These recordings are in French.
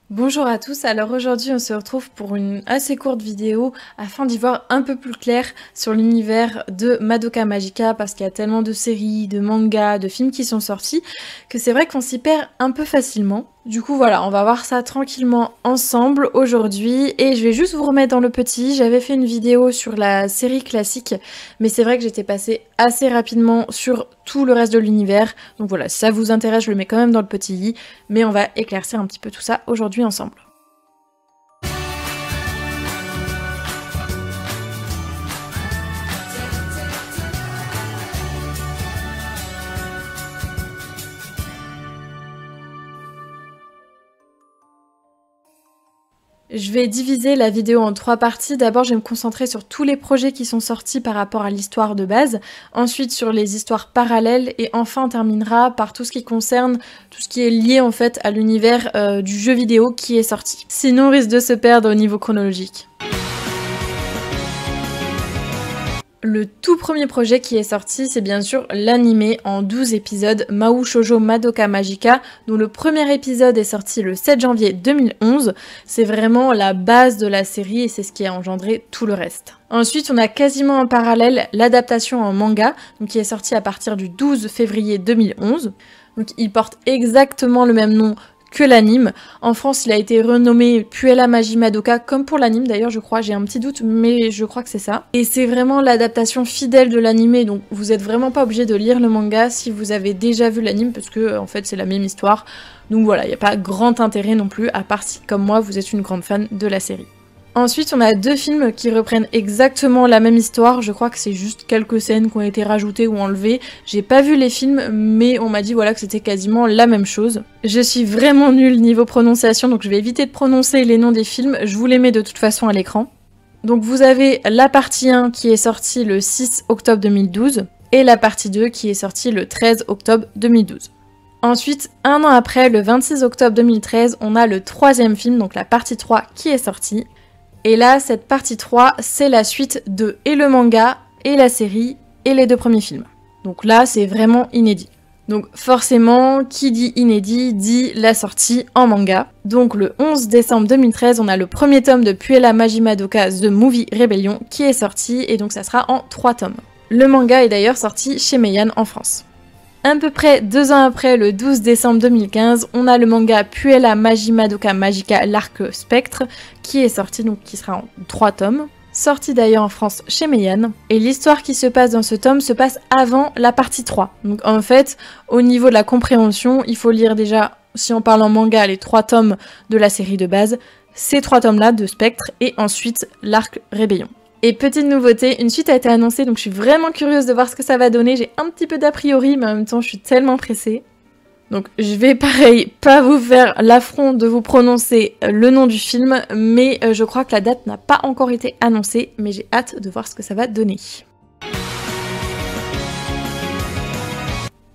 Bonjour à tous, alors aujourd'hui on se retrouve pour une assez courte vidéo afin d'y voir un peu plus clair sur l'univers de Madoka Magica parce qu'il y a tellement de séries, de mangas, de films qui sont sortis que c'est vrai qu'on s'y perd un peu facilement. Du coup voilà, on va voir ça tranquillement ensemble aujourd'hui et je vais juste vous remettre dans le petit. J'avais fait une vidéo sur la série classique mais c'est vrai que j'étais passée assez rapidement sur tout le reste de l'univers. Donc voilà, si ça vous intéresse, je le mets quand même dans le petit i, mais on va éclaircir un petit peu tout ça aujourd'hui ensemble. Je vais diviser la vidéo en 3 parties. D'abord, je vais me concentrer sur tous les projets qui sont sortis par rapport à l'histoire de base. Ensuite, sur les histoires parallèles. Et enfin, on terminera par tout ce qui concerne tout ce qui est lié en fait à l'univers du jeu vidéo qui est sorti. Sinon, on risque de se perdre au niveau chronologique. Le tout premier projet qui est sorti, c'est bien sûr l'animé en 12 épisodes Mahou Shoujo Madoka Magica, dont le premier épisode est sorti le 7 janvier 2011. C'est vraiment la base de la série et c'est ce qui a engendré tout le reste. Ensuite, on a quasiment en parallèle l'adaptation en manga, donc qui est sorti à partir du 12 février 2011. Donc il porte exactement le même nom que l'anime. En France, il a été renommé Puella Magi Madoka, comme pour l'anime d'ailleurs, je crois, j'ai un petit doute, mais je crois que c'est ça. Et c'est vraiment l'adaptation fidèle de l'anime, donc vous êtes vraiment pas obligé de lire le manga si vous avez déjà vu l'anime, parce que en fait c'est la même histoire. Donc voilà, il n'y a pas grand intérêt non plus, à part si, comme moi, vous êtes une grande fan de la série. Ensuite, on a deux films qui reprennent exactement la même histoire. Je crois que c'est juste quelques scènes qui ont été rajoutées ou enlevées. J'ai pas vu les films, mais on m'a dit voilà que c'était quasiment la même chose. Je suis vraiment nulle niveau prononciation, donc je vais éviter de prononcer les noms des films. Je vous les mets de toute façon à l'écran. Donc vous avez la partie 1 qui est sortie le 6 octobre 2012 et la partie 2 qui est sortie le 13 octobre 2012. Ensuite, un an après, le 26 octobre 2013, on a le troisième film, donc la partie 3 qui est sortie. Et là, cette partie 3, c'est la suite de et le manga, et la série, et les deux premiers films. Donc là, c'est vraiment inédit. Donc forcément, qui dit inédit, dit la sortie en manga. Donc le 11 décembre 2013, on a le premier tome de Puella Magi Madoka The Movie Rebellion qui est sorti, et donc ça sera en 3 tomes. Le manga est d'ailleurs sorti chez Meian en France. À peu près 2 ans après, le 12 décembre 2015, on a le manga Puella Magi Madoka Magica l'arc Spectre qui est sorti, donc qui sera en 3 tomes. Sorti d'ailleurs en France chez Meian. Et l'histoire qui se passe dans ce tome se passe avant la partie 3. Donc en fait, au niveau de la compréhension, il faut lire déjà, si on parle en manga, les 3 tomes de la série de base, ces 3 tomes-là de Spectre, et ensuite l'arc Rébellion. Et petite nouveauté, une suite a été annoncée, donc je suis vraiment curieuse de voir ce que ça va donner. J'ai un petit peu d'a priori, mais en même temps je suis tellement pressée. Donc je vais pareil, pas vous faire l'affront de vous prononcer le nom du film, mais je crois que la date n'a pas encore été annoncée, mais j'ai hâte de voir ce que ça va donner.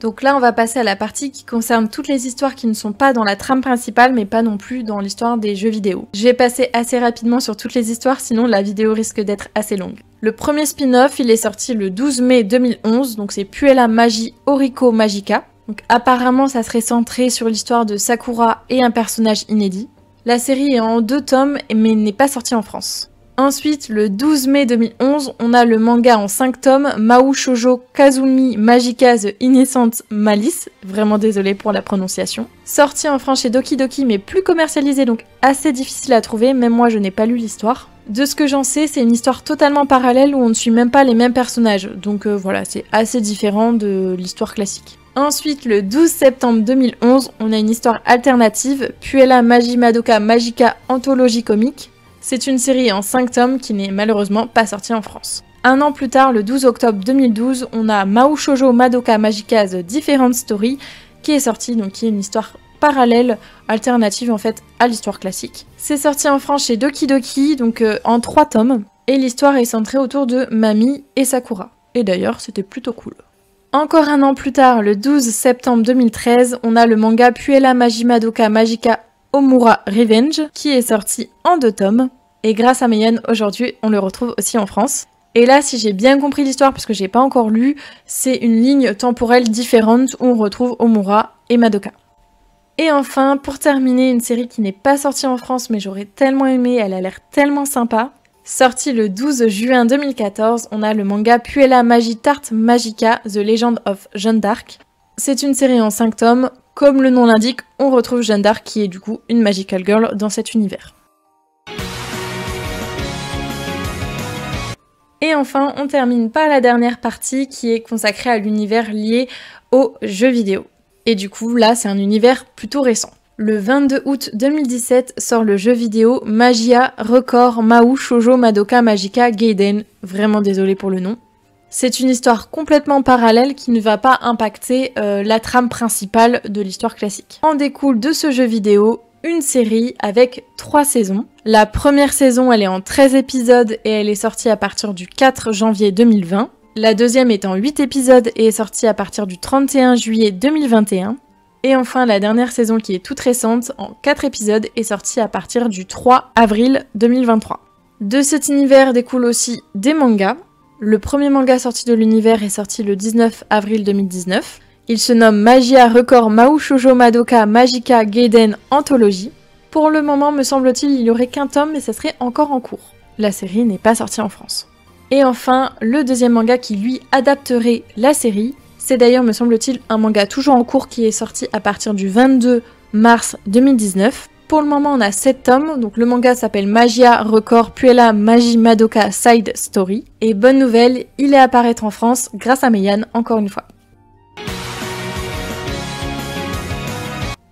Donc là, on va passer à la partie qui concerne toutes les histoires qui ne sont pas dans la trame principale, mais pas non plus dans l'histoire des jeux vidéo. Je vais passer assez rapidement sur toutes les histoires, sinon la vidéo risque d'être assez longue. Le premier spin-off, il est sorti le 12 mai 2011, donc c'est Puella Magi Oriko Magica. Donc apparemment, ça serait centré sur l'histoire de Sakura et un personnage inédit. La série est en 2 tomes, mais n'est pas sortie en France. Ensuite, le 12 mai 2011, on a le manga en 5 tomes, Mahou Shoujo Kazumi Magica The Innocent Malice, vraiment désolée pour la prononciation. Sorti en France chez Doki Doki, mais plus commercialisé, donc assez difficile à trouver, même moi je n'ai pas lu l'histoire. De ce que j'en sais, c'est une histoire totalement parallèle où on ne suit même pas les mêmes personnages, donc voilà, c'est assez différent de l'histoire classique. Ensuite, le 12 septembre 2011, on a une histoire alternative, Puella Magi Madoka Magica Anthologie comique. C'est une série en 5 tomes qui n'est malheureusement pas sortie en France. Un an plus tard, le 12 octobre 2012, on a Mahou Shoujo Madoka Magica The Different Story qui est sorti, donc qui est une histoire parallèle, alternative en fait à l'histoire classique. C'est sorti en France chez Doki Doki, donc en 3 tomes, et l'histoire est centrée autour de Mami et Sakura. Et d'ailleurs, c'était plutôt cool. Encore un an plus tard, le 12 septembre 2013, on a le manga Puella Magi Madoka Magica Omura Revenge qui est sorti en 2 tomes. Et grâce à Meian, aujourd'hui, on le retrouve aussi en France. Et là, si j'ai bien compris l'histoire, parce que j'ai pas encore lu, c'est une ligne temporelle différente où on retrouve Omura et Madoka. Et enfin, pour terminer, une série qui n'est pas sortie en France mais j'aurais tellement aimé, elle a l'air tellement sympa. Sortie le 12 juin 2014, on a le manga Puella Magi-Tart Magica, The Legend of Jeanne d'Arc. C'est une série en 5 tomes, comme le nom l'indique, on retrouve Jeanne d'Arc qui est du coup une Magical Girl dans cet univers. Et enfin, on termine par la dernière partie qui est consacrée à l'univers lié aux jeux vidéo. Et du coup, là, c'est un univers plutôt récent. Le 22 août 2017 sort le jeu vidéo Magia Record Mahou Shoujo Madoka Magica Gaiden. Vraiment désolée pour le nom. C'est une histoire complètement parallèle qui ne va pas impacter la trame principale de l'histoire classique. En découle de ce jeu vidéo une série avec 3 saisons. La première saison, elle est en 13 épisodes et elle est sortie à partir du 4 janvier 2020. La deuxième est en 8 épisodes et est sortie à partir du 31 juillet 2021. Et enfin, la dernière saison qui est toute récente, en 4 épisodes, est sortie à partir du 3 avril 2023. De cet univers découlent aussi des mangas. Le premier manga sorti de l'univers est sorti le 19 avril 2019. Il se nomme Magia Record Mahou Shoujo Madoka Magica Gaiden Anthologie. Pour le moment, me semble-t-il, il n'y aurait qu'un tome, mais ça serait encore en cours. La série n'est pas sortie en France. Et enfin, le deuxième manga qui lui adapterait la série, c'est d'ailleurs, me semble-t-il, un manga toujours en cours qui est sorti à partir du 22 mars 2019. Pour le moment, on a 7 tomes, donc le manga s'appelle Magia Record Puella Magi Madoka Side Story. Et bonne nouvelle, il est à apparaître en France grâce à Meian, encore une fois.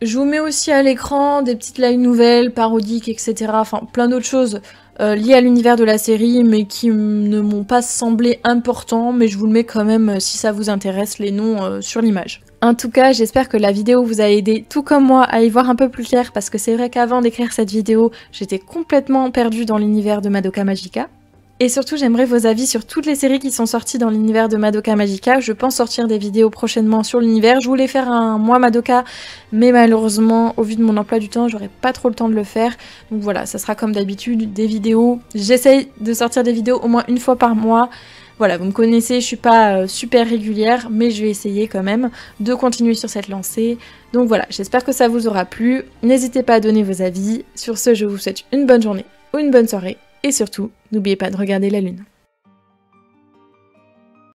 Je vous mets aussi à l'écran des petites light nouvelles, parodiques, etc. Enfin, plein d'autres choses liées à l'univers de la série, mais qui ne m'ont pas semblé importants, mais je vous le mets quand même si ça vous intéresse, les noms sur l'image. En tout cas, j'espère que la vidéo vous a aidé, tout comme moi, à y voir un peu plus clair, parce que c'est vrai qu'avant d'écrire cette vidéo, j'étais complètement perdue dans l'univers de Madoka Magica. Et surtout, j'aimerais vos avis sur toutes les séries qui sont sorties dans l'univers de Madoka Magica. Je pense sortir des vidéos prochainement sur l'univers. Je voulais faire un mois Madoka, mais malheureusement, au vu de mon emploi du temps, j'aurai pas trop le temps de le faire. Donc voilà, ça sera comme d'habitude, des vidéos. J'essaye de sortir des vidéos au moins une fois par mois. Voilà, vous me connaissez, je suis pas super régulière, mais je vais essayer quand même de continuer sur cette lancée. Donc voilà, j'espère que ça vous aura plu. N'hésitez pas à donner vos avis. Sur ce, je vous souhaite une bonne journée ou une bonne soirée. Et surtout, n'oubliez pas de regarder la lune.